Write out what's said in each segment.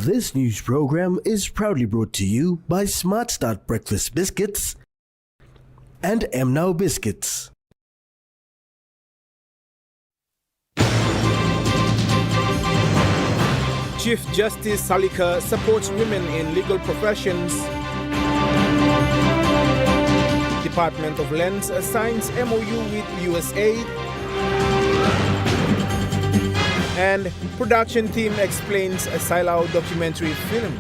This news program is proudly brought to you by Smart Start Breakfast Biscuits and Now Biscuits. Chief Justice Salika supports women in legal professions. Department of Lands signs MOU with USAID. And production team explains a Silao documentary film.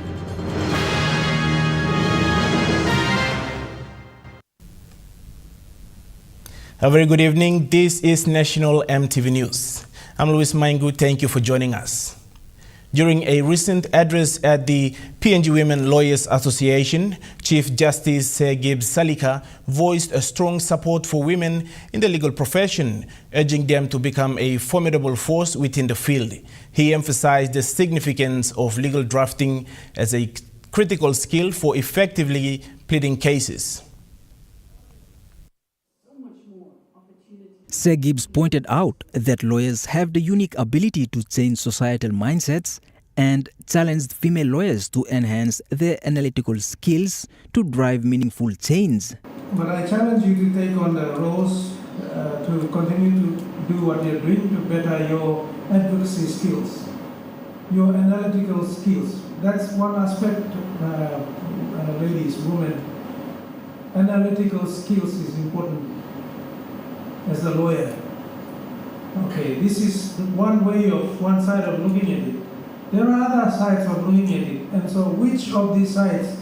A very good evening. This is National Emtv News. I'm Louis Maingu. Thank you for joining us. During a recent address at the PNG Women Lawyers Association, Chief Justice Gibbs Salika voiced a strong support for women in the legal profession, urging them to become a formidable force within the field. He emphasized the significance of legal drafting as a critical skill for effectively pleading cases. Sir Gibbs pointed out that lawyers have the unique ability to change societal mindsets and challenged female lawyers to enhance their analytical skills to drive meaningful change. But I challenge you to take on the roles to continue to do what you're doing to better your advocacy skills, your analytical skills. That's one aspect, ladies, women. Analytical skills is important as a lawyer. Okay, this is one side of looking at it. There are other sides of looking at it, and so which of these sides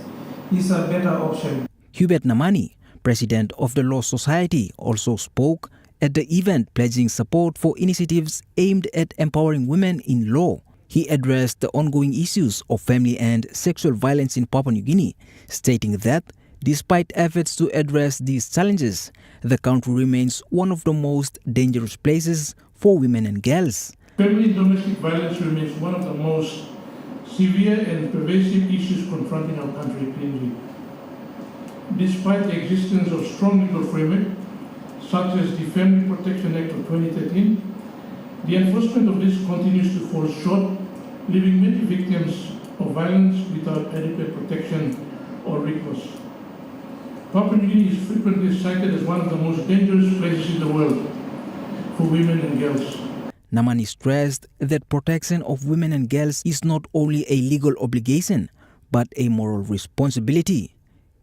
is a better option? Hubert Namani, president of the Law Society, also spoke at the event pledging support for initiatives aimed at empowering women in law. He addressed the ongoing issues of family and sexual violence in Papua New Guinea, stating that despite efforts to address these challenges, the country remains one of the most dangerous places for women and girls. Family and domestic violence remains one of the most severe and pervasive issues confronting our country, PNG. Despite the existence of strong legal framework, such as the Family Protection Act of 2013, the enforcement of this continues to fall short, leaving many victims of violence without adequate protection or recourse. Papua New Guinea is frequently cited as one of the most dangerous places in the world for women and girls. Namani stressed that protection of women and girls is not only a legal obligation, but a moral responsibility.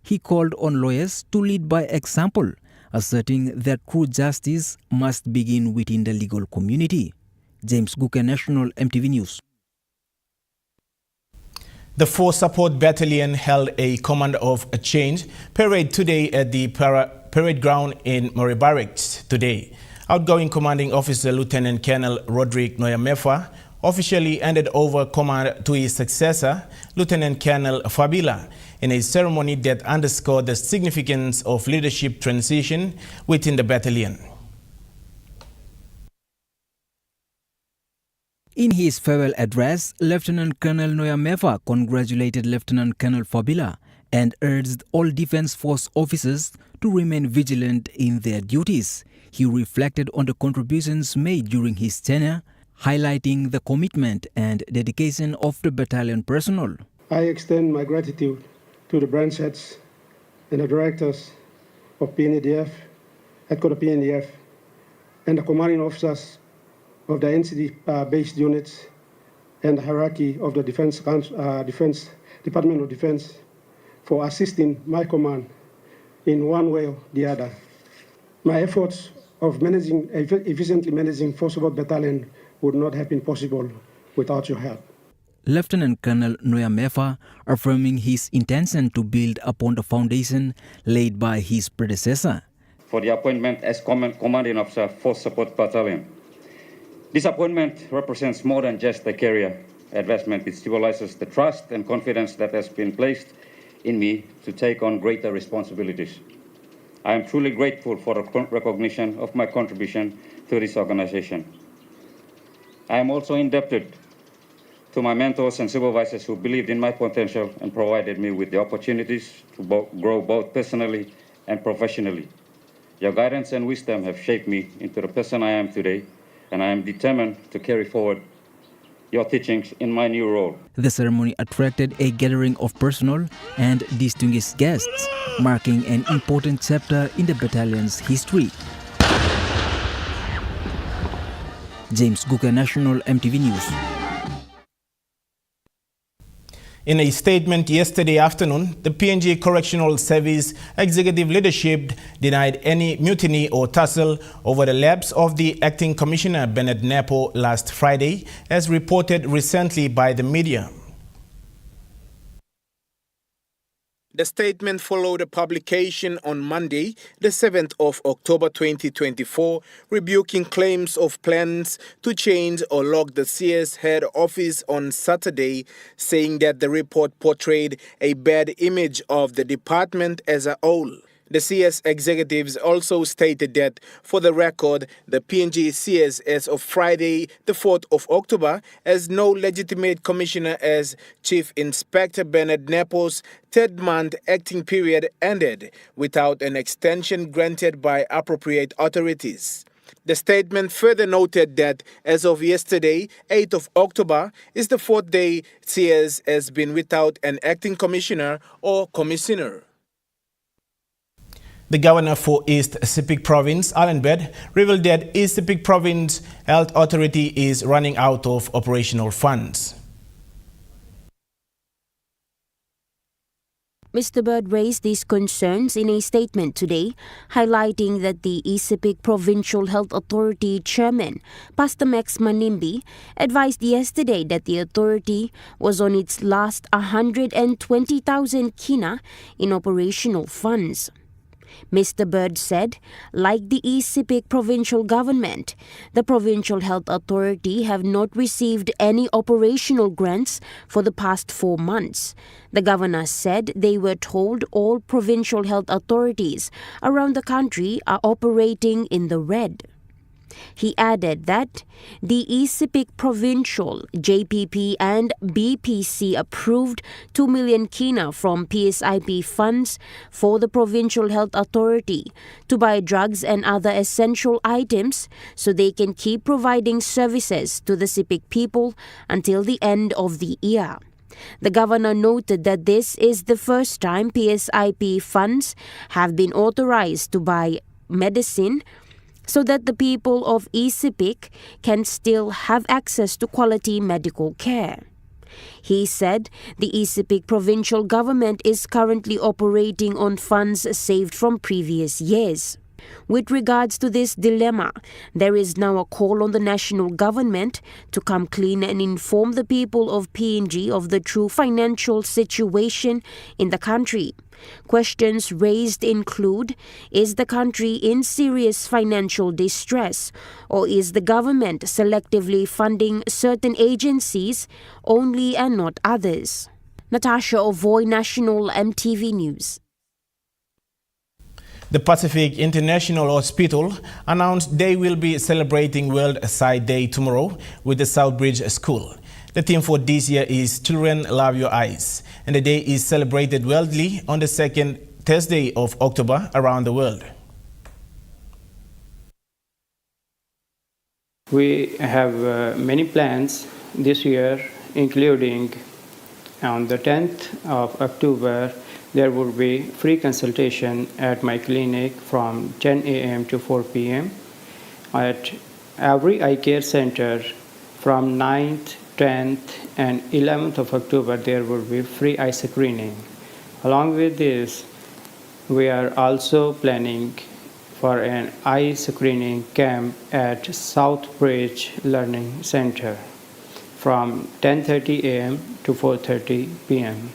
He called on lawyers to lead by example, asserting that true justice must begin within the legal community. James Guke, National Emtv News. The 4th Support Battalion held a Command of a Change parade today at the parade ground in Murray Barracks today. Outgoing Commanding Officer Lieutenant Colonel Roderick Noyamefa officially handed over command to his successor, Lieutenant Colonel Fabila, in a ceremony that underscored the significance of leadership transition within the battalion. In his farewell address, Lieutenant Colonel Noyamefa congratulated Lieutenant Colonel Fabila and urged all Defence Force officers to remain vigilant in their duties. He reflected on the contributions made during his tenure, highlighting the commitment and dedication of the battalion personnel. I extend my gratitude to the branch heads and the directors of PNDF, Headquarter PNDF, and the commanding officers of the NCD-based units and the hierarchy of the Department of Defense for assisting my command in one way or the other. My efforts of efficiently managing 4th Support Battalion would not have been possible without your help. Lieutenant Colonel Noyamefa affirming his intention to build upon the foundation laid by his predecessor. For the appointment as Commanding Officer 4th Support Battalion. This appointment represents more than just a career advancement. It symbolizes the trust and confidence that has been placed in me to take on greater responsibilities. I am truly grateful for the recognition of my contribution to this organization. I am also indebted to my mentors and supervisors who believed in my potential and provided me with the opportunities to grow both personally and professionally. Your guidance and wisdom have shaped me into the person I am today, and I am determined to carry forward your teachings in my new role. The ceremony attracted a gathering of personnel and distinguished guests, marking an important chapter in the battalion's history. James Guka, National Emtv News. In a statement yesterday afternoon, the PNG Correctional Service executive leadership denied any mutiny or tussle over the lapse of the acting commissioner Bernard Nepo last Friday, as reported recently by the media. The statement followed a publication on Monday, the 7th of October 2024, rebuking claims of plans to change or lock the CS head office on Saturday, saying that the report portrayed a bad image of the department as a whole. The CS executives also stated that, for the record, the PNG CS as of Friday, the 4th of October, has no legitimate commissioner as Chief Inspector Bernard Nepo's third-month acting period ended without an extension granted by appropriate authorities. The statement further noted that as of yesterday, 8th of October, is the fourth day CS has been without an acting commissioner or commissioner. The governor for East Sepik Province, Alan Bed, revealed that East Sepik Province Health Authority is running out of operational funds. Mr. Bird raised these concerns in a statement today, highlighting that the East Sepik Provincial Health Authority Chairman, Pastor Max Manimbi, advised yesterday that the authority was on its last 120,000 kina in operational funds. Mr. Bird said, like the East Sepik provincial government, the Provincial Health Authority have not received any operational grants for the past 4 months. The governor said they were told all provincial health authorities around the country are operating in the red. He added that the East Sepik Provincial, JPP and BPC approved 2 million kina from PSIP funds for the Provincial Health Authority to buy drugs and other essential items so they can keep providing services to the Sepik people until the end of the year. The governor noted that this is the first time PSIP funds have been authorized to buy medicine so that the people of East Sepik can still have access to quality medical care. He said the East Sepik provincial government is currently operating on funds saved from previous years. With regards to this dilemma, there is now a call on the national government to come clean and inform the people of PNG of the true financial situation in the country. Questions raised include, is the country in serious financial distress, or is the government selectively funding certain agencies only and not others? Natasha Ovoy, National Emtv News. The Pacific International Hospital announced they will be celebrating World Sight Day tomorrow with the Southbridge School. The theme for this year is Children Love Your Eyes, and the day is celebrated worldly on the second Thursday of October around the world. We have many plans this year, including on the 10th of October, there will be free consultation at my clinic from 10 a.m. to 4 p.m. At every eye care center from 9th, 10th, and 11th of October, there will be free eye screening. Along with this, we are also planning for an eye screening camp at Southbridge Learning Center from 10:30 a.m. to 4:30 p.m.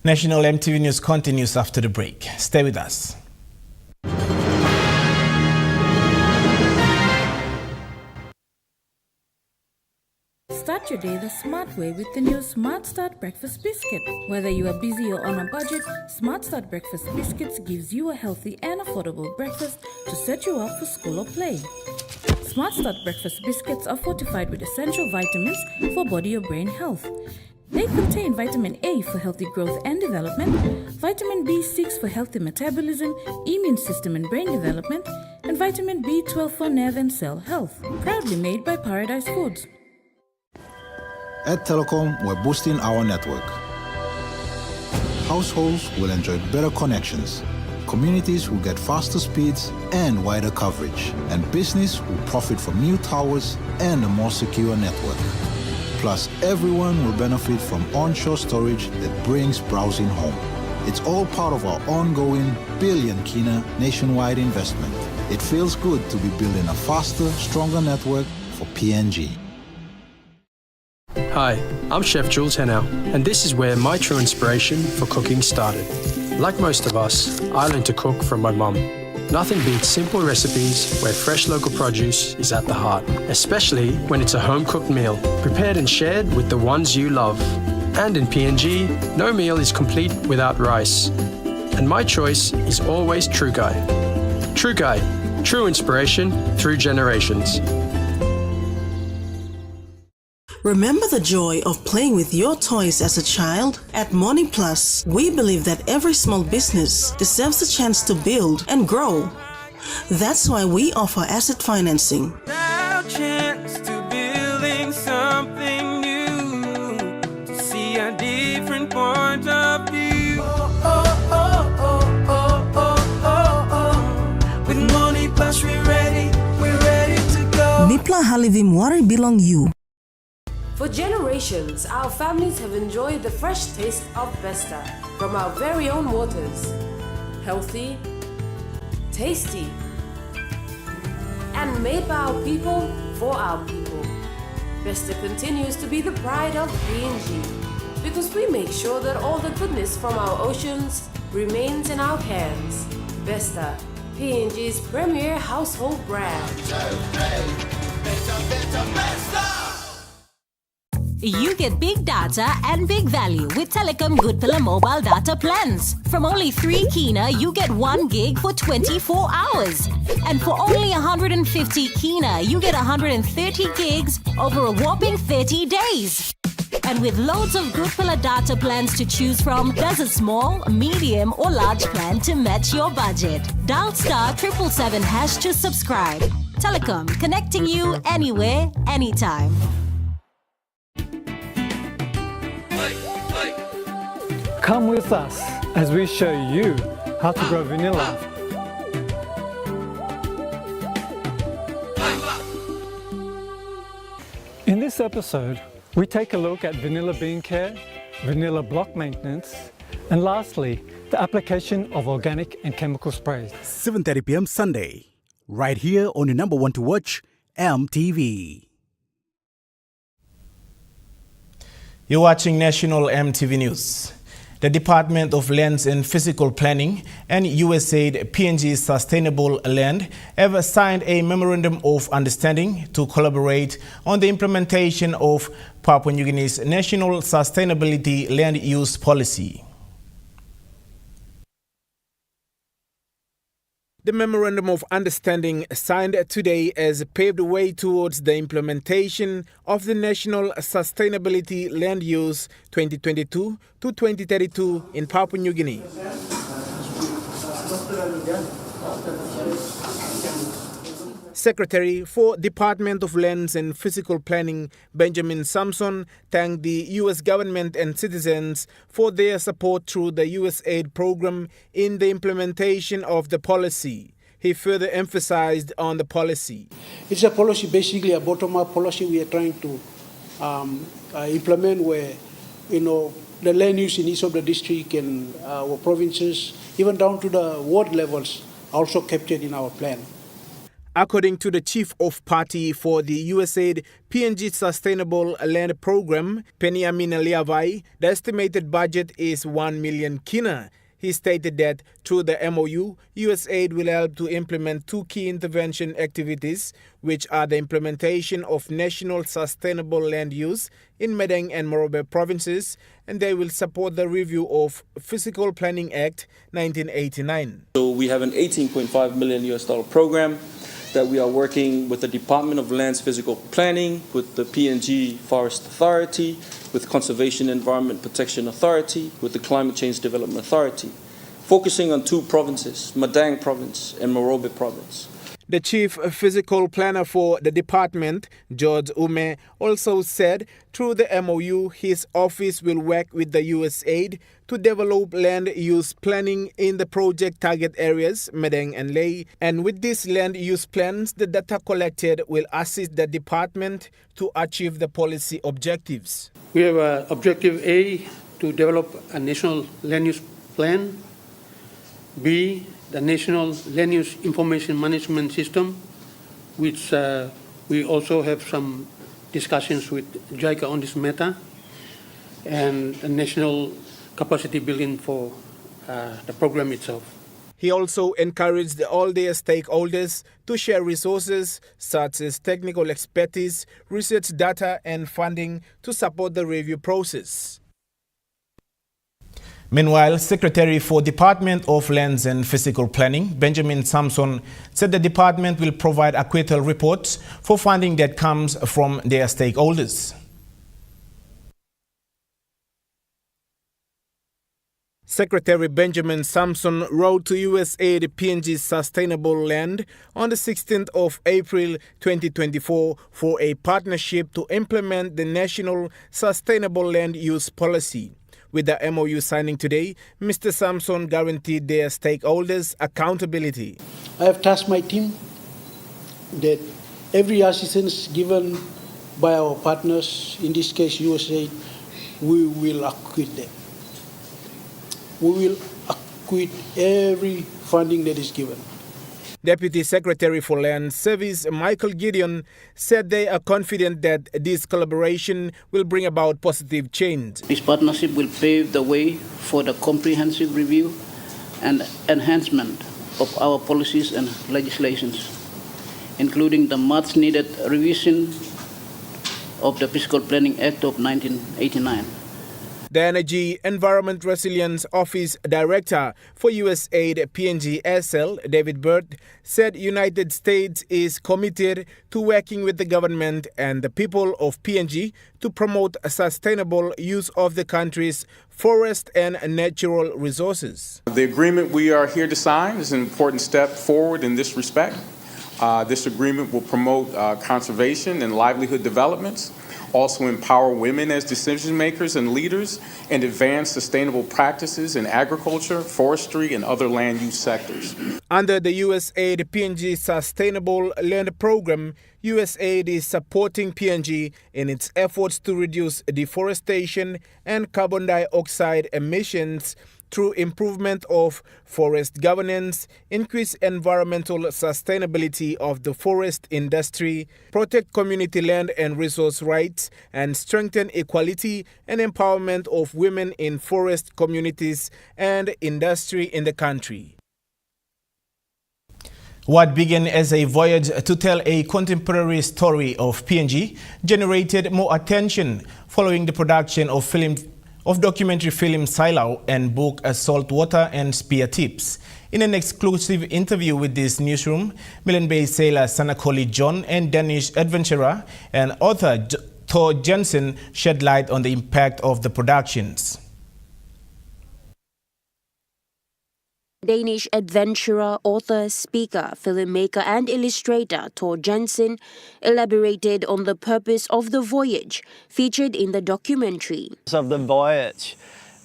National Emtv News continues after the break. Stay with us. Start your day the smart way with the new Smart Start Breakfast Biscuit. Whether you are busy or on a budget, Smart Start Breakfast Biscuits gives you a healthy and affordable breakfast to set you up for school or play. Smart Start Breakfast Biscuits are fortified with essential vitamins for body or brain health. They contain vitamin A for healthy growth and development, vitamin B6 for healthy metabolism, immune system and brain development, and vitamin B12 for nerve and cell health. Proudly made by Paradise Foods. At Telecom, we're boosting our network. Households will enjoy better connections. Communities will get faster speeds and wider coverage. And business will profit from new towers and a more secure network. Plus, everyone will benefit from onshore storage that brings browsing home. It's all part of our ongoing billion kina nationwide investment. It feels good to be building a faster, stronger network for PNG. Hi, I'm Chef Jules Henao, and this is where my true inspiration for cooking started. Like most of us, I learned to cook from my mum. Nothing beats simple recipes where fresh local produce is at the heart, especially when it's a home-cooked meal, prepared and shared with the ones you love. And in PNG, no meal is complete without rice. And my choice is always True Guy. True Guy, true inspiration through generations. Remember the joy of playing with your toys as a child? At Morning Plus, we believe that every small business deserves a chance to build and grow. That's why we offer asset financing. Now chance to building something new, to see a different point of view. With Morning Plus, we're ready to go. Nipla Halivim Wari Belong You. For generations, our families have enjoyed the fresh taste of Vesta from our very own waters. Healthy, tasty, and made by our people for our people. Vesta continues to be the pride of PNG because we make sure that all the goodness from our oceans remains in our hands. Vesta, PNG's premier household brand. You get big data and big value with Telecom Good Pillar mobile data plans. From only 3 kina, you get 1 gig for 24 hours. And for only 150 kina, you get 130 gigs over a whopping 30 days. And with loads of Good Pillar data plans to choose from, there's a small, medium or large plan to match your budget. Dial *777# to subscribe. Telecom, connecting you anywhere, anytime. Come with us as we show you how to grow vanilla. In this episode, we take a look at vanilla bean care, vanilla block maintenance, and lastly, the application of organic and chemical sprays. 7:30 p.m. Sunday, right here on your number one to watch, Emtv. You're watching National Emtv News. The Department of Lands and Physical Planning and USAID PNG Sustainable Land have signed a Memorandum of Understanding to collaborate on the implementation of Papua New Guinea's National Sustainability Land Use Policy. The Memorandum of Understanding signed today has paved the way towards the implementation of the National Sustainability Land Use 2022 to 2032 in Papua New Guinea. Secretary for Department of Lands and Physical Planning Benjamin Samson thanked the U.S. government and citizens for their support through the USAID program in the implementation of the policy. He further emphasized on the policy. It's a policy, basically a bottom-up policy we are trying to implement where, the land use in each of the district and our provinces, even down to the ward levels, are also captured in our plan. According to the Chief of Party for the USAID PNG Sustainable Land Program, Penny Amina Liavai, the estimated budget is 1 million kina. He stated that through the MOU, USAID will help to implement 2 key intervention activities, which are the implementation of national sustainable land use in Madang and Morobe provinces, and they will support the review of Physical Planning Act 1989. So we have an $18.5 million program that we are working with the Department of Land's Physical Planning, with the PNG Forest Authority, with Conservation Environment Protection Authority, with the Climate Change Development Authority, focusing on 2 provinces, Madang Province and Morobe Province. The chief physical planner for the department, George Ume, also said through the MOU his office will work with the USAID to develop land use planning in the project target areas, Madang and Ley. And with these land use plans, the data collected will assist the department to achieve the policy objectives. We have objective A, to develop a national land use plan. B, the National Land Use Information Management System, which we also have some discussions with JICA on this matter, and the national capacity building for the program itself. He also encouraged all their stakeholders to share resources such as technical expertise, research data, and funding to support the review process. Meanwhile, Secretary for Department of Lands and Physical Planning, Benjamin Samson, said the department will provide acquittal reports for funding that comes from their stakeholders. Secretary Benjamin Samson wrote to USAID PNG Sustainable Land on the 16th of April 2024 for a partnership to implement the National Sustainable Land Use Policy. With the MOU signing today, Mr. Samson guaranteed their stakeholders accountability. I have tasked my team that every assistance given by our partners, in this case USAID, we will acquit them. We will acquit every funding that is given. Deputy Secretary for Land Service Michael Gideon said they are confident that this collaboration will bring about positive change. This partnership will pave the way for the comprehensive review and enhancement of our policies and legislations, including the much-needed revision of the Physical Planning Act of 1989. The Energy Environment Resilience Office Director for USAID PNG SL, David Bird, said United States is committed to working with the government and the people of PNG to promote a sustainable use of the country's forest and natural resources. The agreement we are here to sign is an important step forward in this respect. This agreement will promote conservation and livelihood developments, also empower women as decision makers and leaders, and advance sustainable practices in agriculture, forestry, and other land use sectors. Under the USAID PNG Sustainable Land Program, USAID is supporting PNG in its efforts to reduce deforestation and carbon dioxide emissions through improvement of forest governance, increase environmental sustainability of the forest industry, protect community land and resource rights, and strengthen equality and empowerment of women in forest communities and industry in the country. What began as a voyage to tell a contemporary story of PNG generated more attention following the production of documentary film Silau and book Saltwater and Spear Tips. In an exclusive interview with this newsroom, Milan Bay sailor Sanakoli John and Danish adventurer and author Thor Jensen shed light on the impact of the productions. Danish adventurer, author, speaker, filmmaker and illustrator Thor Jensen elaborated on the purpose of the voyage featured in the documentary. The purpose of the voyage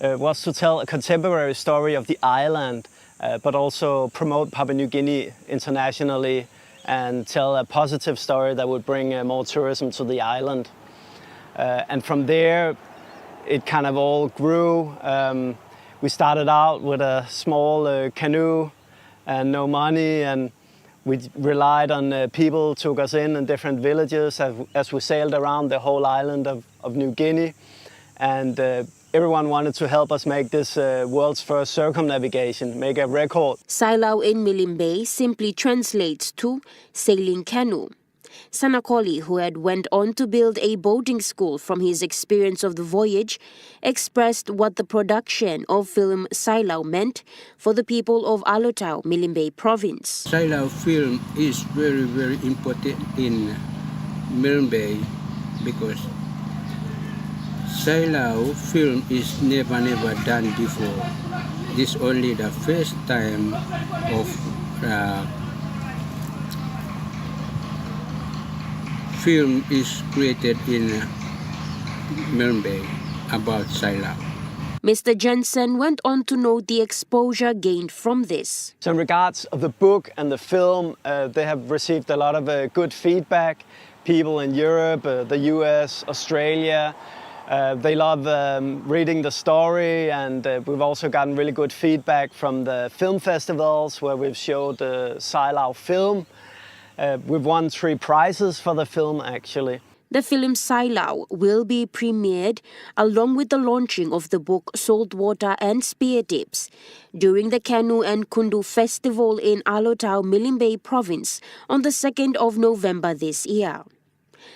was to tell a contemporary story of the island, but also promote Papua New Guinea internationally and tell a positive story that would bring more tourism to the island. And from there, it kind of all grew. We started out with a small canoe and no money, and we relied on people took us in different villages as we sailed around the whole island of New Guinea. And everyone wanted to help us make this world's first circumnavigation, make a record. Silau in Milim Bay simply translates to sailing canoe. Sanakoli, who had went on to build a boarding school from his experience of the voyage, expressed what the production of film Silao meant for the people of Alotau, Milimbe province. Silao film is very, very important in Milimbe because Silao film is never done before. This only the first time of film is created in Milimbe about Silao. Mr. Jensen went on to note the exposure gained from this. So in regards of the book and the film, they have received a lot of good feedback. People in Europe, the US, Australia, they love reading the story, and we've also gotten really good feedback from the film festivals where we've showed the Silao film. We've won 3 prizes for the film, actually. The film Silao will be premiered along with the launching of the book Saltwater and Spear Tips during the Canoe and Kundu Festival in Alotau, Milimbe province on the 2nd of November this year.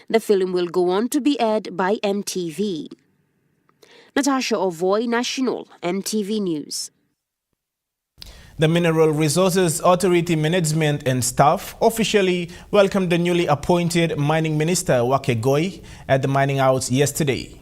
The film will go on to be aired by Emtv. Natasha Ovoy, National Emtv News. The Mineral Resources Authority management and staff officially welcomed the newly appointed Mining Minister Wake Goi at the Mining House yesterday.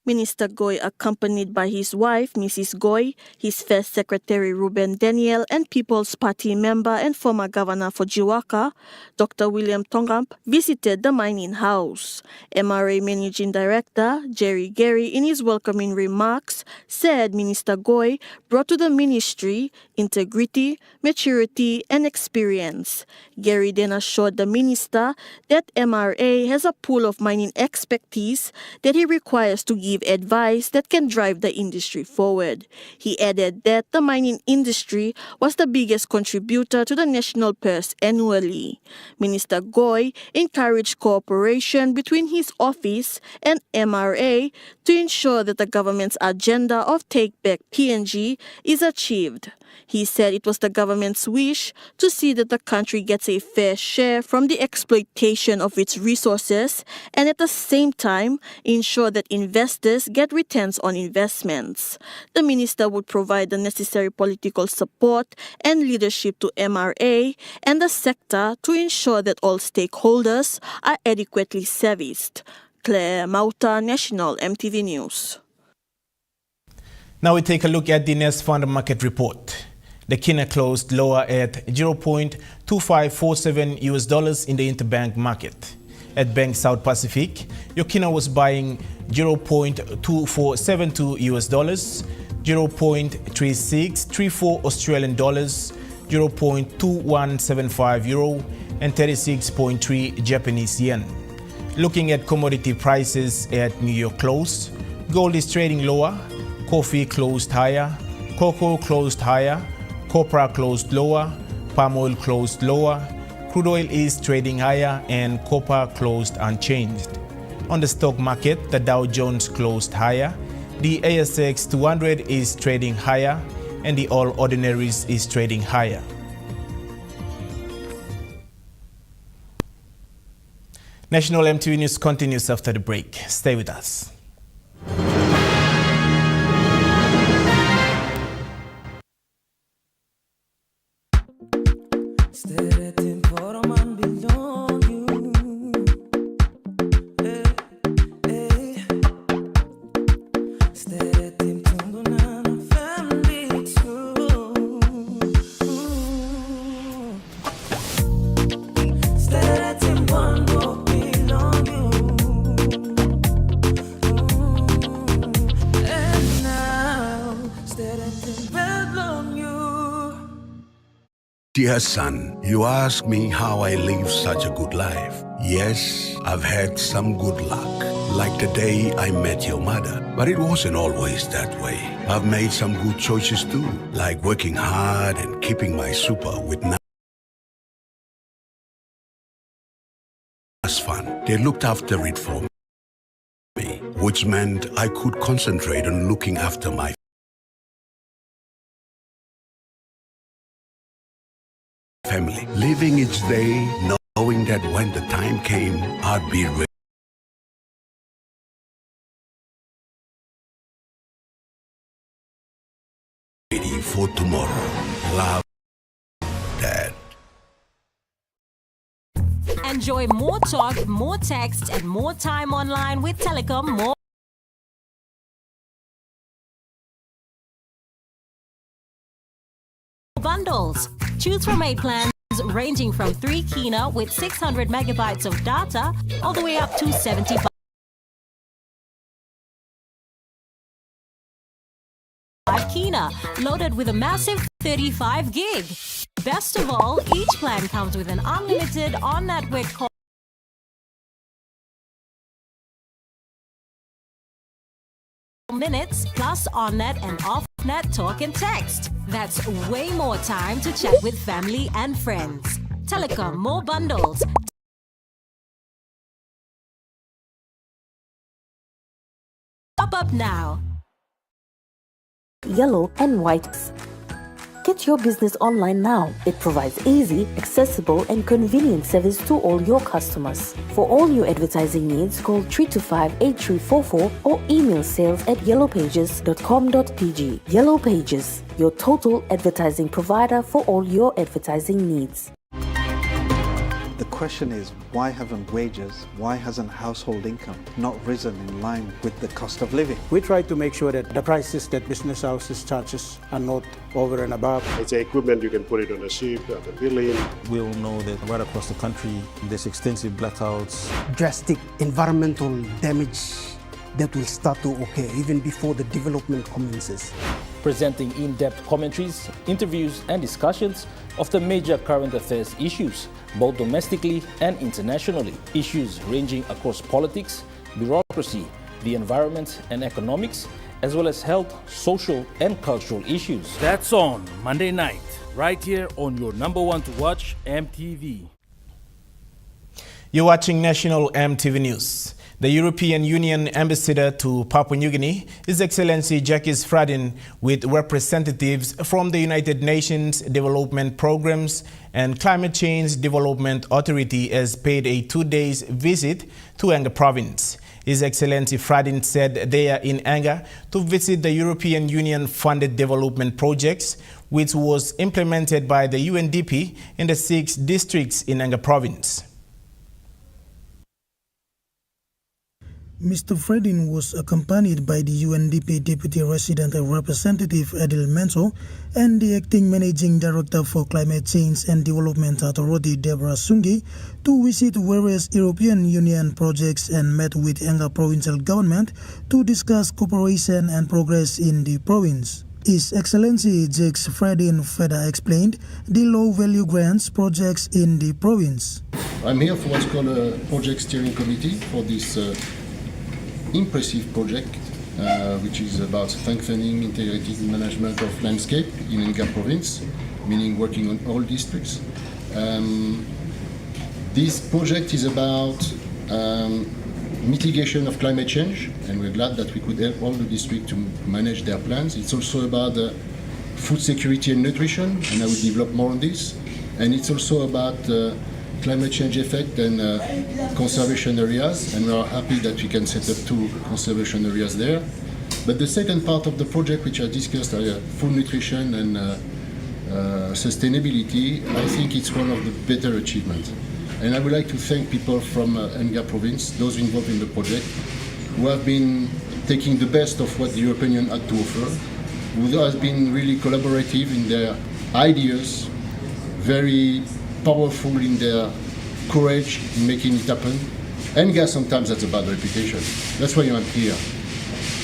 Minister Goi, accompanied by his wife, Mrs. Goi, his first secretary, Ruben Daniel, and People's Party member and former governor for Jiwaka, Dr. William Tongamp, visited the mining house. MRA Managing Director, Jerry Gary, in his welcoming remarks, said Minister Goi brought to the ministry integrity, maturity, and experience. Gary then assured the minister that MRA has a pool of mining expertise that he requires to give advice that can drive the industry forward. He added that the mining industry was the biggest contributor to the national purse annually. Minister Goi encouraged cooperation between his office and MRA to ensure that the government's agenda of Take Back PNG is achieved. He said it was the government's wish to see that the country gets a fair share from the exploitation of its resources and at the same time ensure that investors get returns on investments. The minister would provide the necessary political support and leadership to MRA and the sector to ensure that all stakeholders are adequately serviced. Claire Mauta, National Emtv News. Now we take a look at the next fund market report. The Kina closed lower at $0.2547 US in the interbank market. At Bank South Pacific, your Kina was buying $0.2472 US, $0.3634 Australian dollars, 0.2175 euro, and 36.3 Japanese yen. Looking at commodity prices at New York close, gold is trading lower, coffee closed higher, cocoa closed higher, copra closed lower, palm oil closed lower, crude oil is trading higher, and copper closed unchanged. On the stock market, the Dow Jones closed higher, the ASX 200 is trading higher, and the All Ordinaries is trading higher. National MTV News continues after the break. Stay with us. Dear son, you ask me how I live such a good life. Yes, I've had some good luck, like the day I met your mother. But it wasn't always that way. I've made some good choices too, like working hard and keeping my super with nice fun. They looked after it for me, which meant I could concentrate on looking after my family, living each day knowing that when the time came, I'd be ready for tomorrow. Love, Dad. Enjoy more talk, more text, and more time online with Telecom More bundles. Choose from 8 plans ranging from 3 kina with 600 megabytes of data all the way up to 75 kina, loaded with a massive 35 gig. Best of all, each plan comes with an unlimited on-network call minutes plus on-net and off-net talk and text. That's way more time to chat with family and friends. Telecom More bundles. Top up now. Yellow and whites. Get your business online now. It provides easy, accessible, and convenient service to all your customers. For all your advertising needs, call 325-8344 or email sales@yellowpages.com.pg. Yellow Pages, your total advertising provider for all your advertising needs. The question is, why haven't wages, why hasn't household income not risen in line with the cost of living? We try to make sure that the prices that business houses charges are not over and above. It's equipment, you can put it on a ship, on a building. We all know that right across the country, there's extensive blackouts. Drastic environmental damage that will start to occur even before the development commences. Presenting in-depth commentaries, interviews, and discussions of the major current affairs issues, both domestically and internationally. Issues ranging across politics, bureaucracy, the environment and economics, as well as health, social, and cultural issues. That's on Monday night, right here on your number one to watch, MTV. You're watching National MTV News. The European Union Ambassador to Papua New Guinea, His Excellency Jacques Fradin, with representatives from the United Nations Development Programs and Climate Change Development Authority, has paid a 2-day visit to Enga province. His Excellency Fradin said they are in Enga to visit the European Union-funded development projects, which was implemented by the UNDP in the 6 districts in Enga province. Mr. Fredin was accompanied by the UNDP Deputy Resident Representative Adil Menso and the Acting Managing Director for Climate Change and Development Authority Deborah Sungi to visit various European Union projects and met with Enga provincial government to discuss cooperation and progress in the province. His Excellency Jacques Fradin further explained the low-value grants projects in the province. I'm here for what's called a project steering committee for this impressive project, which is about strengthening integrated management of landscape in Enga province, meaning working on all districts. This project is about mitigation of climate change, and we're glad that we could help all the districts to manage their plans. It's also about food security and nutrition, and I will develop more on this. And it's also about climate change effect and conservation areas, and we are happy that we can set up 2 conservation areas there. But the second part of the project, which I discussed, food nutrition and sustainability, I think it's one of the better achievements. And I would like to thank people from Enga province, those involved in the project, who have been taking the best of what the European Union had to offer, who has been really collaborative in their ideas, very powerful in their courage in making it happen. Enga sometimes has a bad reputation. That's why I'm here.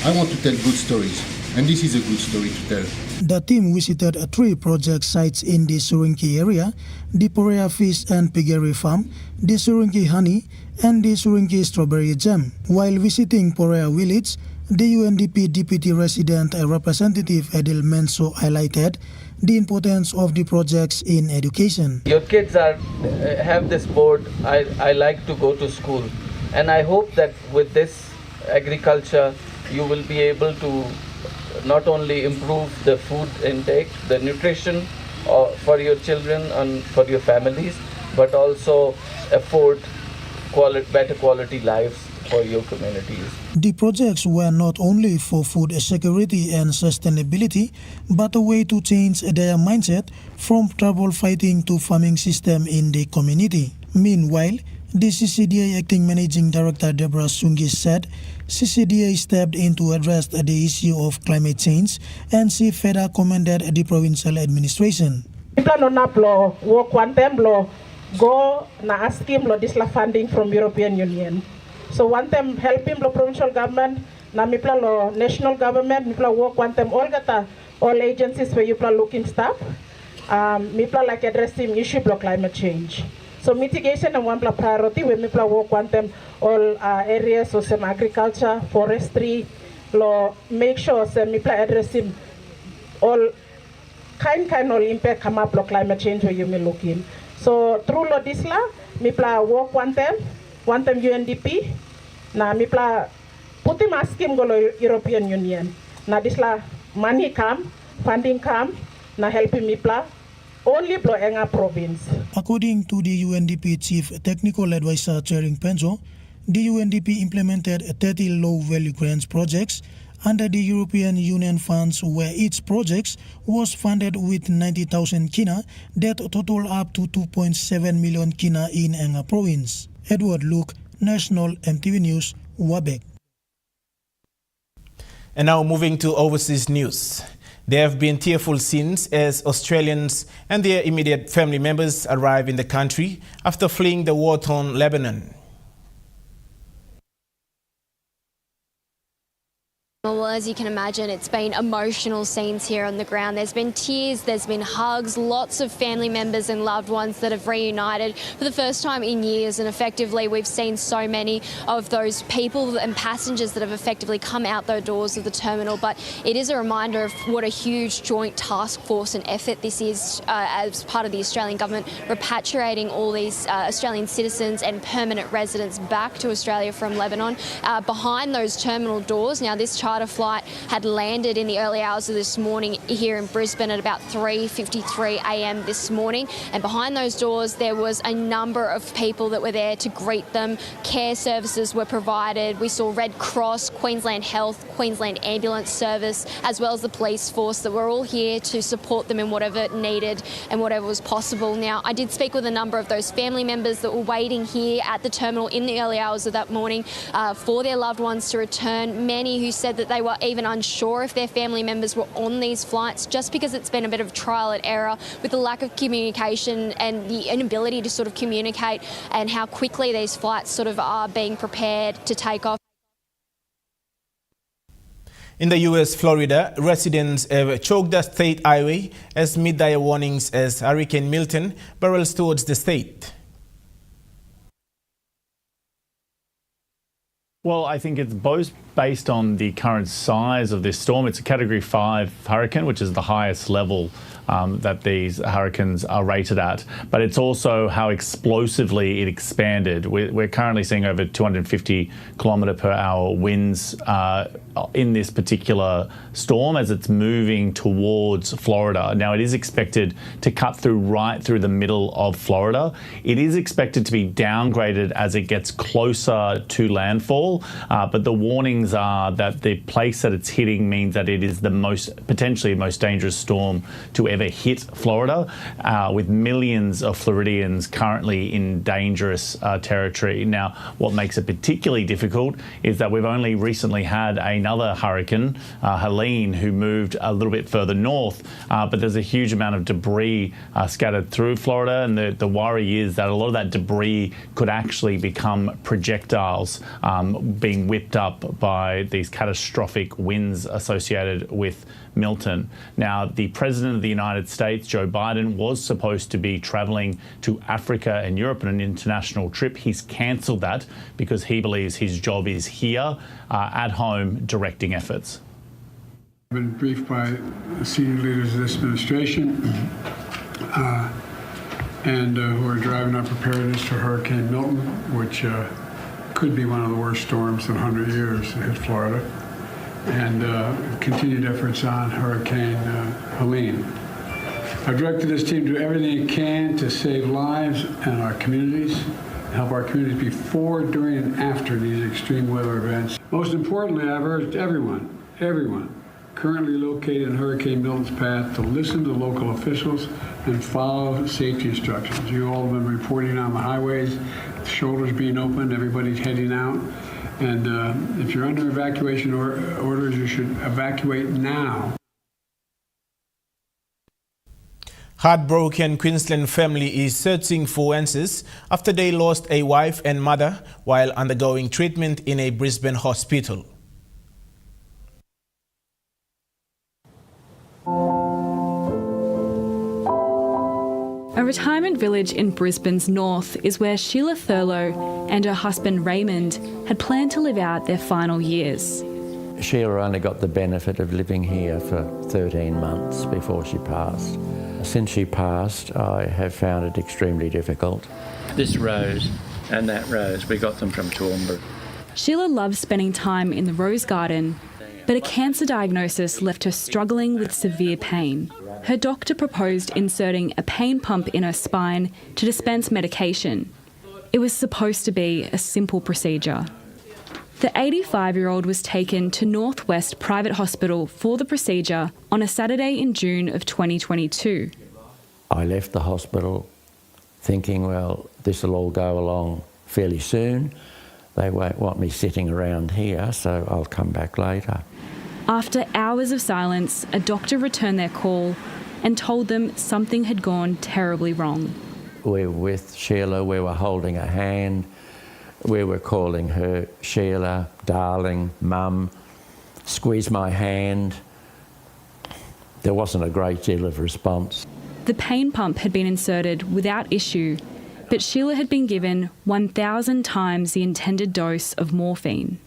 I want to tell good stories, and this is a good story to tell. The team visited 3 project sites in the Surinki area, the Porea Fish and Piggery Farm, the Surinki Honey, and the Surinki Strawberry Jam. While visiting Porea Village, the UNDP Deputy Resident Representative Adil Menso highlighted the importance of the projects in education. Your kids have this board, I like to go to school, and I hope that with this agriculture you will be able to not only improve the food intake, the nutrition, for your children and for your families, but also afford better quality lives for your communities. The projects were not only for food security and sustainability, but a way to change their mindset from trouble fighting to farming system in the community. Meanwhile, the CCDA Acting Managing Director Deborah Sungi said CCDA stepped in to address the issue of climate change, and she further commended the provincial administration. Go na ask him this funding from European Union. So one time help him the provincial government, na mipla lo national government, mipla work one time all agencies where you plan looking staff, mipla like addressing issue of climate change. So mitigation and one priority where mipla work one time all areas so some agriculture, forestry, lo make sure some mipla addressing all kind of impact come up lo climate change where you may look in. So through Lodisla, mipla work one time UNDP, na mipla puti maskim go European Union. Na disla money come, funding come, na helping mipla only blow Enga province. According to the UNDP Chief Technical Advisor Chering Penzo, the UNDP implemented 30 low-value grants projects under the European Union funds, where each project was funded with 90,000 kina that total up to 2.7 million kina in Enga province. Edward Luke, National Emtv News, Wabek. And now moving to overseas news. There have been tearful scenes as Australians and their immediate family members arrive in the country after fleeing the war-torn Lebanon. Well, as you can imagine, it's been emotional scenes here on the ground. There's been tears, there's been hugs, lots of family members and loved ones that have reunited for the first time in years, and effectively we've seen so many of those people and passengers that have effectively come out the doors of the terminal. But it is a reminder of what a huge joint task force and effort this is as part of the Australian government repatriating all these Australian citizens and permanent residents back to Australia from Lebanon. Behind those terminal doors, now this charter flight had landed in the early hours of this morning here in Brisbane at about 3:53 a.m. this morning, and behind those doors there was a number of people that were there to greet them. Care services were provided. We saw Red Cross, Queensland Health, Queensland Ambulance Service, as well as the police force that were all here to support them in whatever needed and whatever was possible. Now, I did speak with a number of those family members that were waiting here at the terminal in the early hours of that morning for their loved ones to return. Many who said that they were even unsure if their family members were on these flights, just because it's been a bit of trial and error with the lack of communication and the inability to sort of communicate, and how quickly these flights sort of are being prepared to take off. In the U.S., Florida, residents have choked the state highway as mid-day warnings as Hurricane Milton barrels towards the state. Well, I think it's both based on the current size of this storm. It's a Category 5 hurricane, which is the highest level that these hurricanes are rated at. But it's also how explosively it expanded. We're currently seeing over 250 kilometre per hour winds in this particular storm as it's moving towards Florida. Now, it is expected to cut through right through the middle of Florida. It is expected to be downgraded as it gets closer to landfall, but the warnings are that the place that it's hitting means that it is the potentially most dangerous storm to ever hit Florida, with millions of Floridians currently in dangerous territory. Now, what makes it particularly difficult is that we've only recently had another hurricane, Helene, who moved a little bit further north, but there's a huge amount of debris scattered through Florida, and the worry is that a lot of that debris could actually become projectiles being whipped up by these catastrophic winds associated with Milton. Now, the President of the United States, Joe Biden, was supposed to be travelling to Africa and Europe on an international trip. He's cancelled that because he believes his job is here at home directing efforts. I've been briefed by the senior leaders of this administration who are driving up preparedness for Hurricane Milton, which could be one of the worst storms in 100 years to hit Florida, and continued efforts on Hurricane Helene. I've directed this team to do everything it can to save lives and our communities, help our communities before, during, and after these extreme weather events. Most importantly, I've urged everyone currently located in Hurricane Milton's path to listen to local officials and follow safety instructions. You all have been reporting on the highways, the shoulders being opened, everybody's heading out. And if you're under evacuation orders, you should evacuate now. Heartbroken Queensland family is searching for answers after they lost a wife and mother while undergoing treatment in a Brisbane hospital. A retirement village in Brisbane's north is where Sheila Thurlow and her husband Raymond had planned to live out their final years. Sheila only got the benefit of living here for 13 months before she passed. Since she passed, I have found it extremely difficult. This rose and that rose, we got them from Toowoomba. Sheila loves spending time in the rose garden, but a cancer diagnosis left her struggling with severe pain. Her doctor proposed inserting a pain pump in her spine to dispense medication. It was supposed to be a simple procedure. The 85-year-old was taken to Northwest Private Hospital for the procedure on a Saturday in June of 2022. I left the hospital thinking, well, this will all go along fairly soon. They won't want me sitting around here, so I'll come back later. After hours of silence, a doctor returned their call and told them something had gone terribly wrong. We were with Sheila, we were holding her hand, we were calling her Sheila, darling, mum, squeeze my hand. There wasn't a great deal of response. The pain pump had been inserted without issue, but Sheila had been given 1,000 times the intended dose of morphine.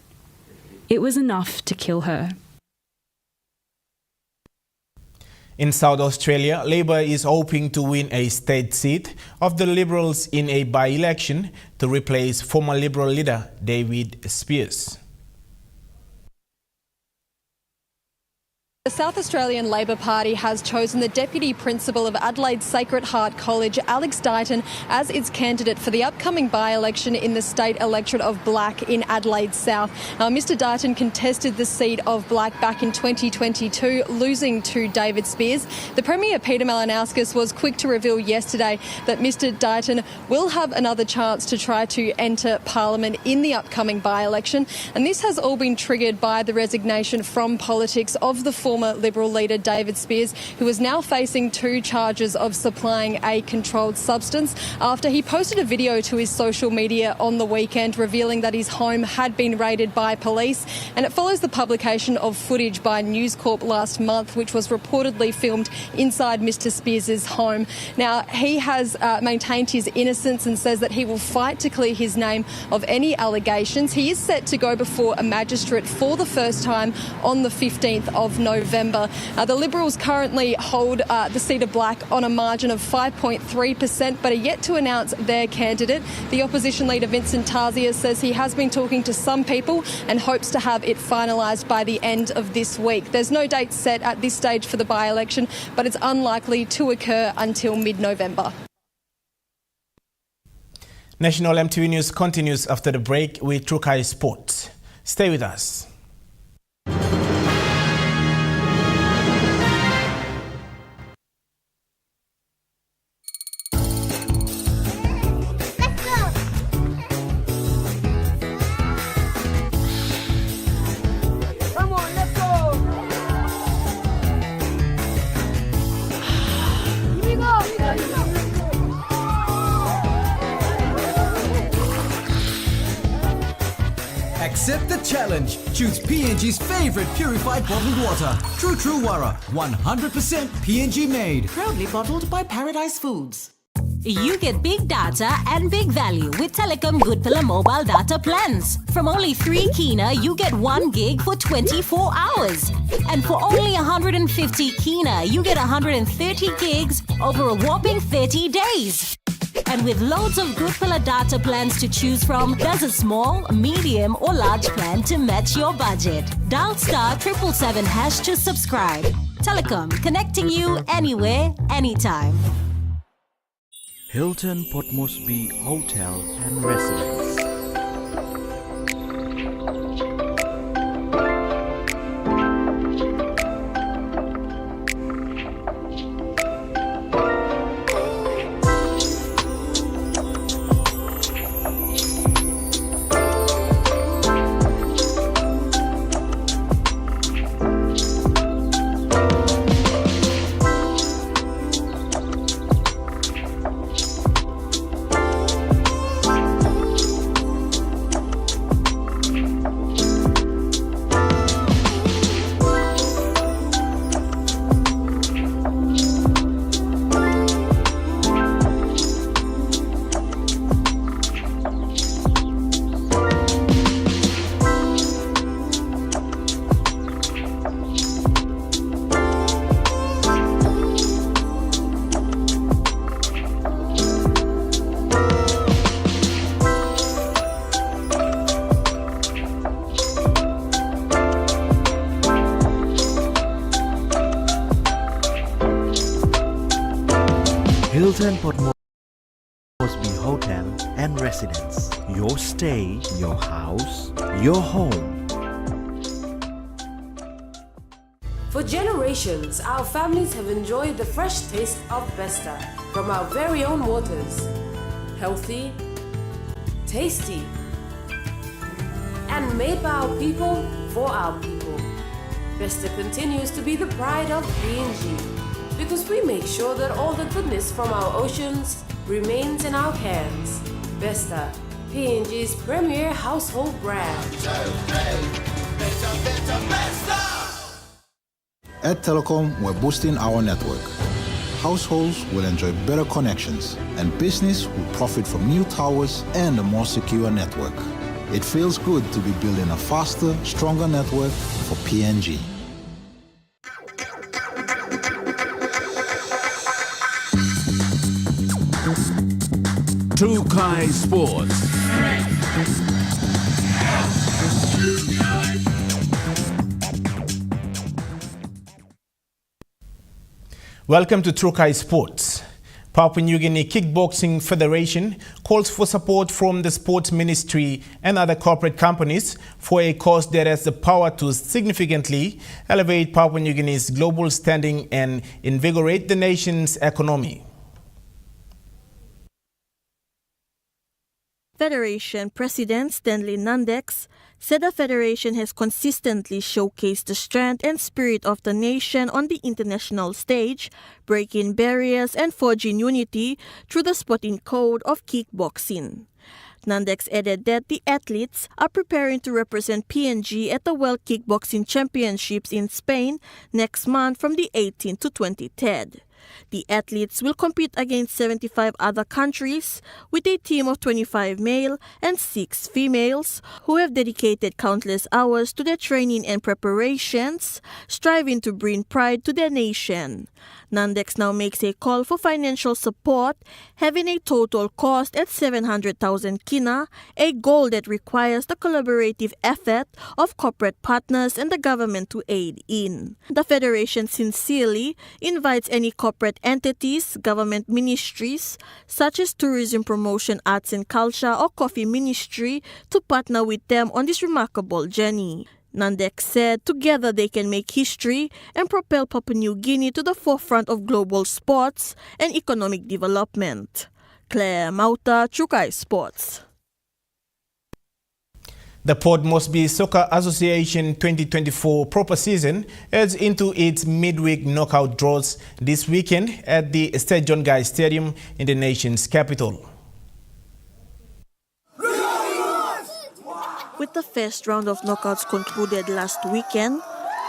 It was enough to kill her. In South Australia, Labor is hoping to win a state seat of the Liberals in a by-election to replace former Liberal leader David Spears. The South Australian Labor Party has chosen the Deputy Principal of Adelaide Sacred Heart College, Alex Dighton, as its candidate for the upcoming by-election in the state electorate of Black in Adelaide South. Now, Mr Dighton contested the seat of Black back in 2022, losing to David Spears. The Premier, Peter Malinauskas, was quick to reveal yesterday that Mr Dighton will have another chance to try to enter Parliament in the upcoming by-election. And this has all been triggered by the resignation from politics of the former Liberal leader David Spears, who is now facing 2 charges of supplying a controlled substance after he posted a video to his social media on the weekend revealing that his home had been raided by police. And it follows the publication of footage by News Corp last month, which was reportedly filmed inside Mr Spears' home. Now, he has maintained his innocence and says that he will fight to clear his name of any allegations. He is set to go before a magistrate for the first time on the 15th of November. The Liberals currently hold the seat of Black on a margin of 5.3%, but are yet to announce their candidate. The opposition leader Vincent Tarzia says he has been talking to some people and hopes to have it finalised by the end of this week. There's no date set at this stage for the by-election, but it's unlikely to occur until mid-November. National MTV News continues after the break with Trukai Sports. Stay with us. Accept the challenge. Choose PNG's favorite purified bottled water. True Wara, 100% PNG made. Proudly bottled by Paradise Foods. You get big data and big value with Telecom Good Pillar mobile data plans. From only 3 kina, you get 1 gig for 24 hours. And for only 150 kina, you get 130 gigs over a whopping 30 days. And with loads of Good Pillar data plans to choose from, there's a small, medium or large plan to match your budget. Dial *777# to subscribe. Telecom, connecting you anywhere, anytime. Hilton Port Moresby Hotel and Residence. Hilton Port Moresby Hotel and Residence. Your stay, your house, your home. For generations, our families have enjoyed the fresh taste of Besta from our very own waters. Healthy, tasty, and made by our people for our people. Besta continues to be the pride of PNG because we make sure that all the goodness from our oceans remains in our hands. Besta, PNG's premier household brand. At Telecom, we're boosting our network. Households will enjoy better connections, and business will profit from new towers and a more secure network. It feels good to be building a faster, stronger network for PNG. Trukai Sports. Welcome to Trukai Sports. Papua New Guinea Kickboxing Federation calls for support from the Sports Ministry and other corporate companies for a cause that has the power to significantly elevate Papua New Guinea's global standing and invigorate the nation's economy. Federation President Stanley Nandex said the Federation has consistently showcased the strength and spirit of the nation on the international stage, breaking barriers and forging unity through the sporting code of kickboxing. Nandex added that the athletes are preparing to represent PNG at the World Kickboxing Championships in Spain next month from the 18th to 23rd. The athletes will compete against 75 other countries with a team of 25 male and 6 females who have dedicated countless hours to their training and preparations, striving to bring pride to their nation. Nandex now makes a call for financial support, having a total cost at 700,000 kina, a goal that requires the collaborative effort of corporate partners and the government to aid in. The Federation sincerely invites any corporate entities, government ministries, such as Tourism Promotion, Arts and Culture or Coffee Ministry, to partner with them on this remarkable journey. Nandex said together they can make history and propel Papua New Guinea to the forefront of global sports and economic development. Claire Mauta, Trukai Sports. The Port Moresby Soccer Association 2024 proper season heads into its midweek knockout draws this weekend at the State John Guy Stadium in the nation's capital. With the first round of knockouts concluded last weekend,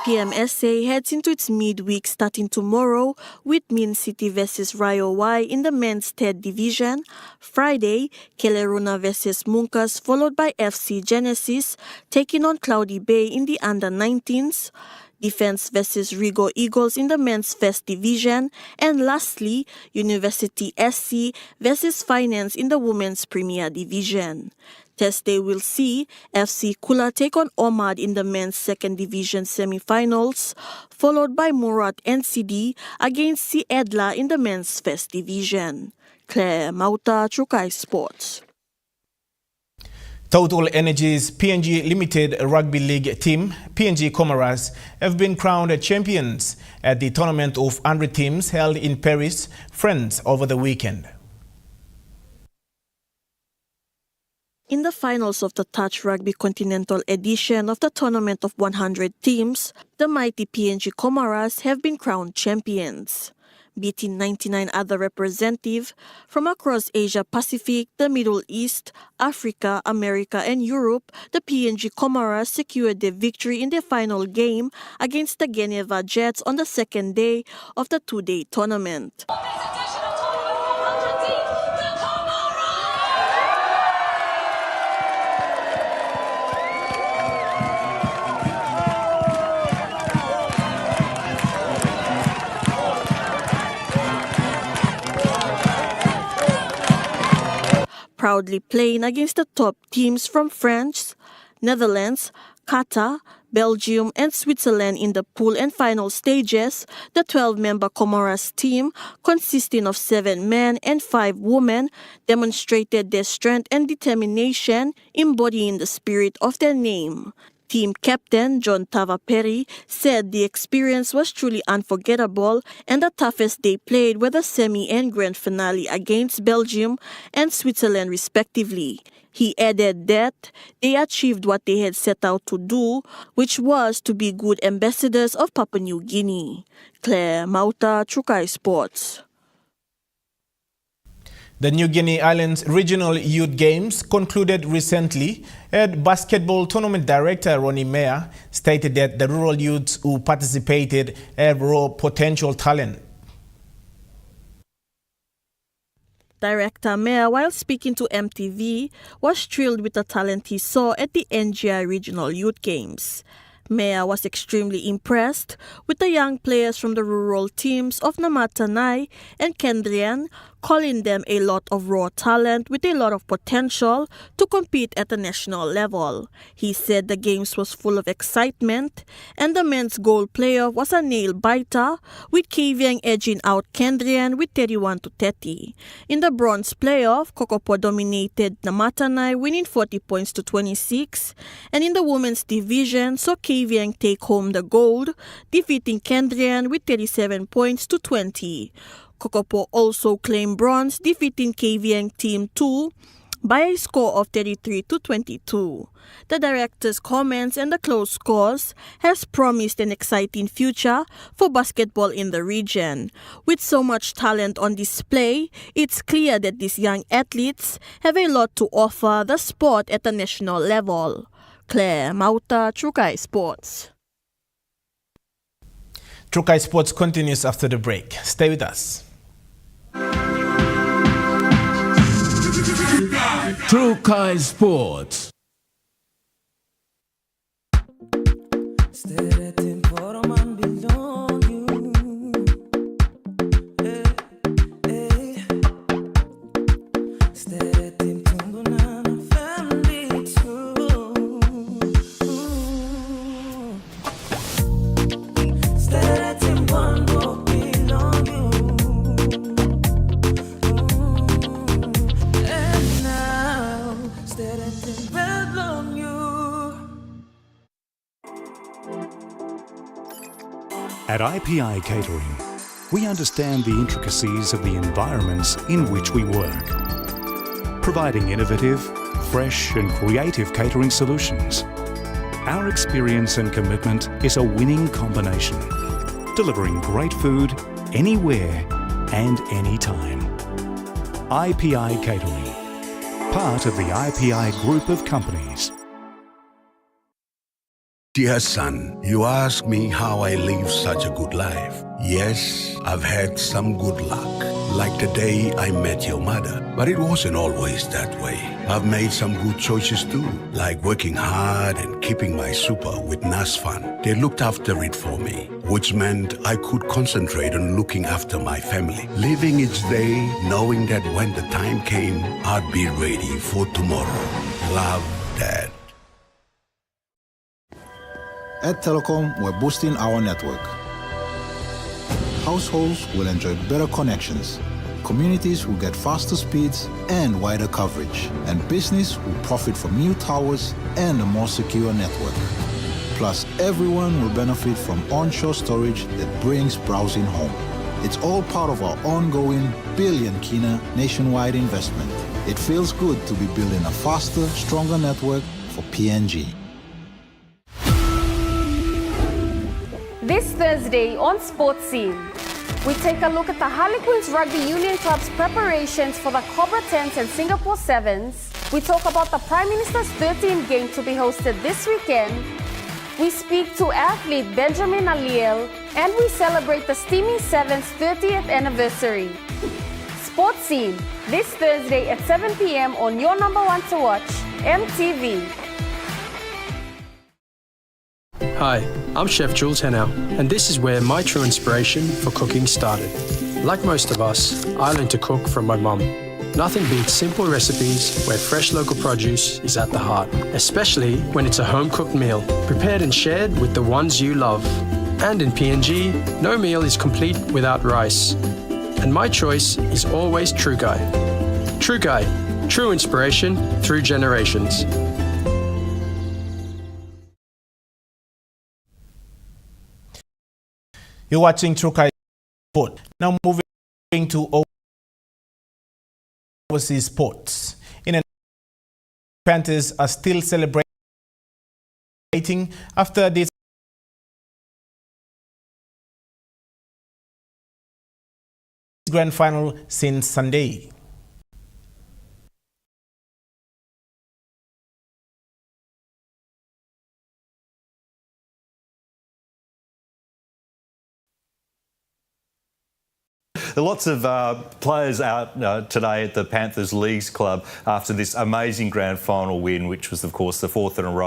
PMSA heads into its midweek starting tomorrow with Min City vs Rio Y in the men's third division. Friday, Keleruna vs Munkas, followed by FC Genesis taking on Cloudy Bay in the under-19s. Defense versus Rigo Eagles in the men's first division, and lastly, University SC versus Finance in the women's Premier Division. Thursday will see FC Kula take on Omad in the men's second division semi-finals, followed by Murat NCD against C Edla in the men's first division. Claire Mauta, Trukai Sports. Total Energy's PNG Limited Rugby League team, PNG Comoras, have been crowned champions at the tournament of 100 teams held in Paris, France over the weekend. In the finals of the Touch Rugby Continental edition of the Tournament of 100 Teams, the mighty PNG Comoras have been crowned champions. Beating 99 other representatives from across Asia Pacific, the Middle East, Africa, America and Europe, the PNG Comoras secured their victory in their final game against the Geneva Jets on the second day of the two-day tournament. Proudly playing against the top teams from France, Netherlands, Qatar, Belgium and Switzerland in the pool and final stages, the 12-member Comoras team, consisting of 7 men and 5 women, demonstrated their strength and determination, embodying the spirit of their name. Team captain John Tavaperi said the experience was truly unforgettable and the toughest they played were the semi and grand finale against Belgium and Switzerland respectively. He added that they achieved what they had set out to do, which was to be good ambassadors of Papua New Guinea. Claire Mauta, Trukai Sports. The New Guinea Islands Regional Youth Games concluded recently, and basketball tournament director Ronnie Mayer stated that the rural youths who participated have raw potential talent. Director Mayer, while speaking to Emtv, was thrilled with the talent he saw at the NGI Regional Youth Games. Mayer was extremely impressed with the young players from the rural teams of Namatanai and Kendrian, calling them a lot of raw talent with a lot of potential to compete at the national level. He said the games was full of excitement and the men's goal playoff was a nail-biter, with Kavieng edging out Kendrian with 31-30. In the bronze playoff, Kokopo dominated Namatanai, winning 40 points to 26, and in the women's division, saw Kavieng take home the gold, defeating Kendrian with 37 points to 20. Kokopo also claimed bronze, defeating Kavieng Team 2 by a score of 33-22. The director's comments and the close scores has promised an exciting future for basketball in the region. With so much talent on display, it's clear that these young athletes have a lot to offer the sport at the national level. Claire Mauta, Trukai Sports. Trukai Sports continues after the break. Stay with us. Trukai Sports. At IPI Catering, we understand the intricacies of the environments in which we work, providing innovative, fresh and creative catering solutions. Our experience and commitment is a winning combination, delivering great food anywhere and anytime. IPI Catering, part of the IPI group of companies. Dear son, you ask me how I live such a good life. Yes, I've had some good luck. like the day I met your mother. But it wasn't always that way. I've made some good choices too, like working hard and keeping my super with NASFAN. They looked after it for me, which meant I could concentrate on looking after my family, living each day knowing that when the time came, I'd be ready for tomorrow. Love, Dad. At Telecom, we're boosting our network. Households will enjoy better connections. Communities will get faster speeds and wider coverage. And business will profit from new towers and a more secure network. Plus, everyone will benefit from onshore storage that brings browsing home. It's all part of our ongoing billion kina nationwide investment. It feels good to be building a faster, stronger network for PNG. This Thursday on Sports Scene, we take a look at the Harlequins Rugby Union Club's preparations for the Cobra 10s and Singapore 7s. We talk about the Prime Minister's 13th game to be hosted this weekend. We speak to athlete Benjamin Aliel, and we celebrate the Steaming 7's 30th anniversary. Sports Scene, this Thursday at 7 p.m. on your number one to watch, Emtv. Hi, I'm Chef Jules Henao, and this is where my true inspiration for cooking started. Like most of us, I learned to cook from my mum. Nothing beats simple recipes where fresh local produce is at the heart, especially when it's a home-cooked meal, prepared and shared with the ones you love. And in PNG, no meal is complete without rice. And my choice is always True Guy. True Guy, true inspiration through generations. You're watching True Guy Sport. Now moving to overseas sports. Panthers are still celebrating after this grand final since Sunday. There are lots of players out today at the Panthers Leagues Club after this amazing grand final win, which was, of course, the fourth in a row.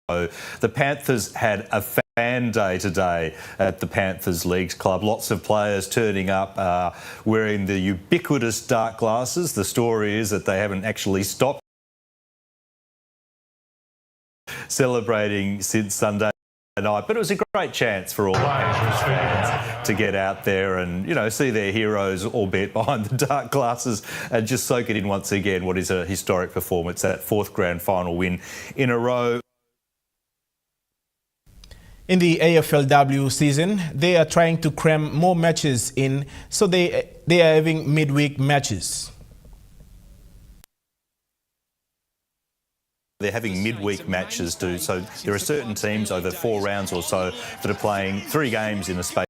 The Panthers had a fan day today at the Panthers Leagues Club. Lots of players turning up wearing the ubiquitous dark glasses. The story is that they haven't actually stopped celebrating since Sunday night, but it was a great chance for all the Panthers fans to get out there and, you know, see their heroes, albeit behind the dark glasses, and just soak it in once again. What is a historic performance, that fourth grand final win in a row. In the AFLW season, they are trying to cram more matches in, so they are having midweek matches. They're having midweek matches too, so there are certain teams over 4 rounds or so that are playing 3 games in a space.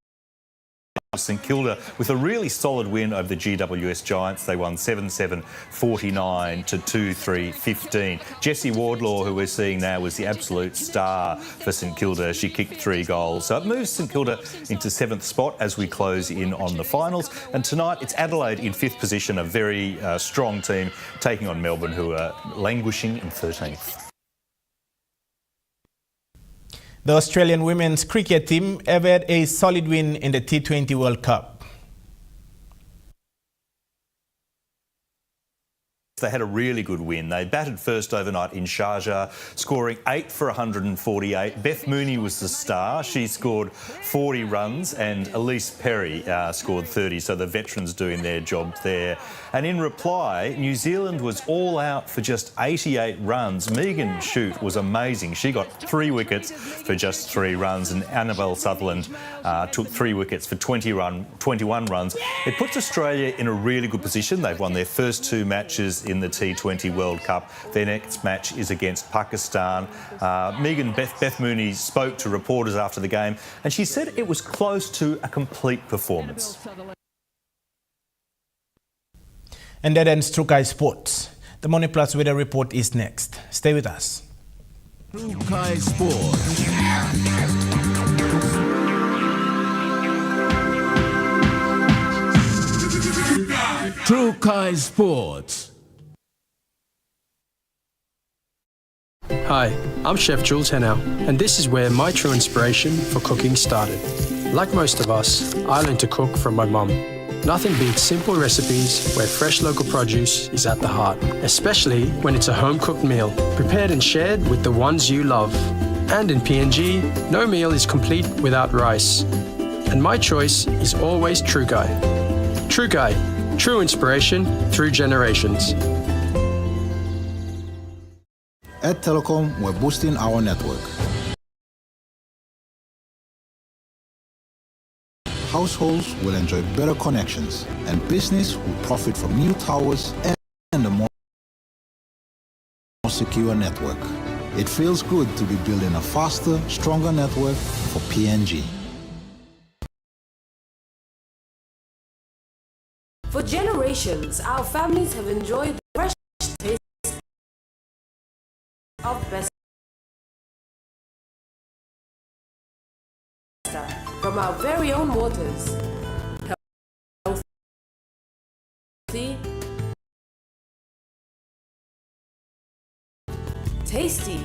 St Kilda with a really solid win over the GWS Giants. They won 7-7, 49 to 2-3, 15. Jessie Wardlaw, who we're seeing now, was the absolute star for St Kilda. She kicked 3 goals. So it moves St Kilda into 7th spot as we close in on the finals. And tonight it's Adelaide in 5th position, a very strong team taking on Melbourne, who are languishing in 13th. The Australian women's cricket team have had a solid win in the T20 World Cup. They had a really good win. They batted first overnight in Sharjah, scoring 8 for 148. Beth Mooney was the star. She scored 40 runs and Elise Perry scored 30, so the veterans doing their job there. And in reply, New Zealand was all out for just 88 runs. Megan Shute was amazing. She got 3 wickets for just 3 runs, and Annabelle Sutherland took 3 wickets for 21 runs. It puts Australia in a really good position. They've won their first 2 matches in the T20 World Cup. Their next match is against Pakistan. Beth Mooney spoke to reporters after the game, and she said it was close to a complete performance. And that ends True Guy Sports. The Money Plus weather report is next. Stay with us. True Kai Sports. True Kai Sports. Hi, I'm Chef Jules Henao, and this is where my true inspiration for cooking started. Like most of us, I learned to cook from my mum. Nothing beats simple recipes where fresh local produce is at the heart, especially when it's a home-cooked meal, prepared and shared with the ones you love. And in PNG, no meal is complete without rice. And my choice is always True Kai. True Kai, true inspiration through generations. At Telecom, we're boosting our network. Households will enjoy better connections, and business will profit from new towers and a more secure network. It feels good to be building a faster, stronger network for PNG. For generations, our families have enjoyed the fresh taste of best from our very own waters. Healthy, tasty.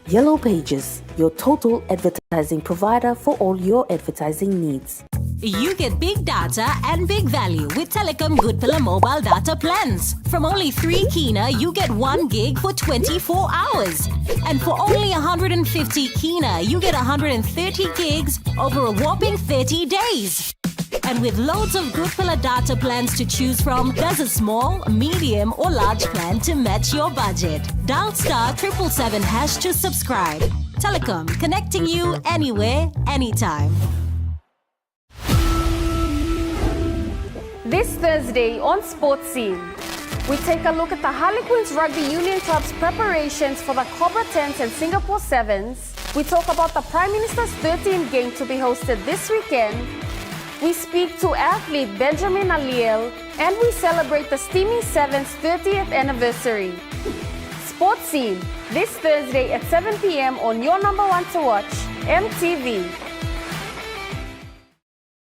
Yellow Pages, your total advertising provider for all your advertising needs. You get big data and big value with Telecom Good Pillar mobile data plans. From only 3 kina, you get 1 gig for 24 hours. And for only 150 kina, you get 130 gigs over a whopping 30 days. And with loads of Good Pillar data plans to choose from, there's a small, medium or large plan to match your budget. Dial *777# to subscribe. Telecom, connecting you anywhere, anytime. This Thursday on Sports Scene, we take a look at the Harlequins Rugby Union Club's preparations for the Cobra 10s and Singapore 7s. We talk about the Prime Minister's 13th game to be hosted this weekend. We speak to athlete Benjamin Aliel, and we celebrate the Steamy 7's 30th anniversary. Sports Scene, this Thursday at 7 p.m. on your number one to watch, MTV.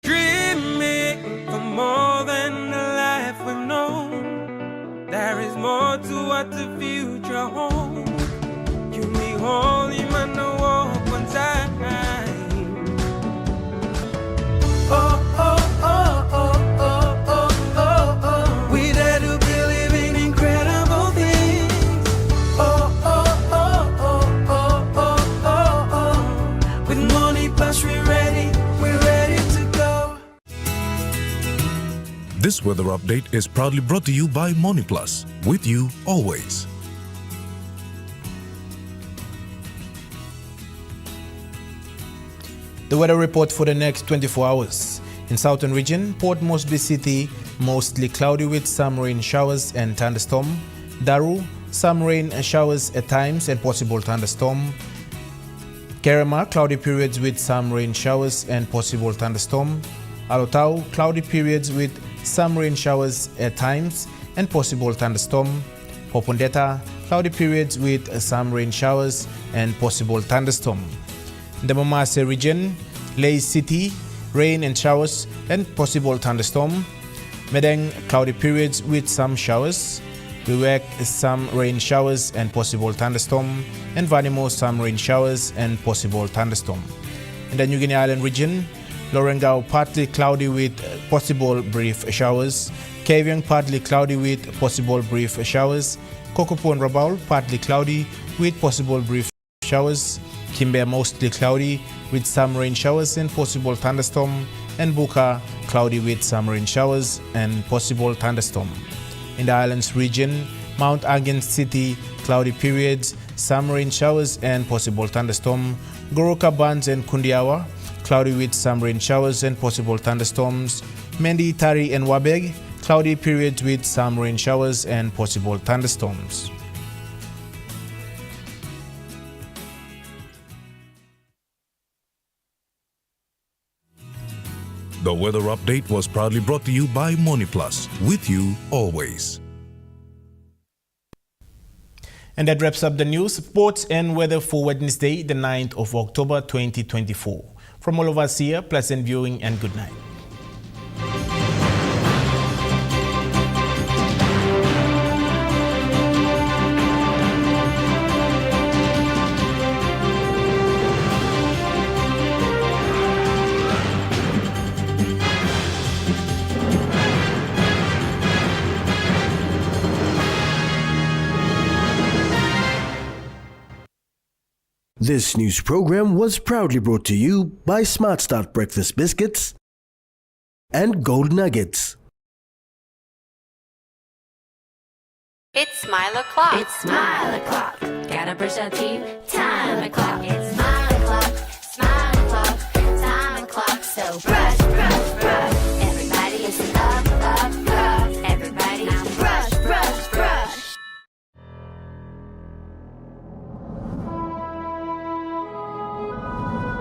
Dreaming for more than the life we've known. There is more to what the future holds. You may hold him and walk one time. Oh, oh, oh, oh, oh, oh, oh, oh. We dare to believe in incredible things. Oh, oh, oh, oh, oh, oh, oh, oh. With Money Plus, we're ready to go. This weather update is proudly brought to you by Money Plus, with you always. The weather report for the next 24 hours. In Southern Region, Port Moresby City, mostly cloudy with some rain showers and thunderstorm. Daru, some rain and showers at times and possible thunderstorm. Kerema, cloudy periods with some rain showers and possible thunderstorm. Alotau, cloudy periods with some rain showers at times and possible thunderstorm. Popondetta, cloudy periods with some rain showers and possible thunderstorm. In the Mamase region, Lae City, rain and showers and possible thunderstorm. Medeng, cloudy periods with some showers. Wewak, some rain showers and possible thunderstorm. And Vanimo, some rain showers and possible thunderstorm. In the New Guinea Island region, Lorengau, partly cloudy with possible brief showers. Kavieng, partly cloudy with possible brief showers. Kokopo and Rabaul, partly cloudy with possible brief showers. Kimber, mostly cloudy with some rain showers and possible thunderstorm. And Buka, cloudy with some rain showers and possible thunderstorm. In the islands region, Mount Agin City, cloudy periods, some rain showers and possible thunderstorm. Goroka, Bans and Kundiawa, cloudy with some rain showers and possible thunderstorms. Mendi, Tari and Wabeg, cloudy periods with some rain showers and possible thunderstorms. The weather update was proudly brought to you by MoneyPlus, with you always. And that wraps up the news, sports and weather for Wednesday, the 9th of October 2024. From all of us here, pleasant viewing and good night. This news program was proudly brought to you by Smart Start Breakfast Biscuits and Gold Nuggets. It's Smile o'clock. It's Smile o'clock. Gotta brush our teeth. Time o'clock. It's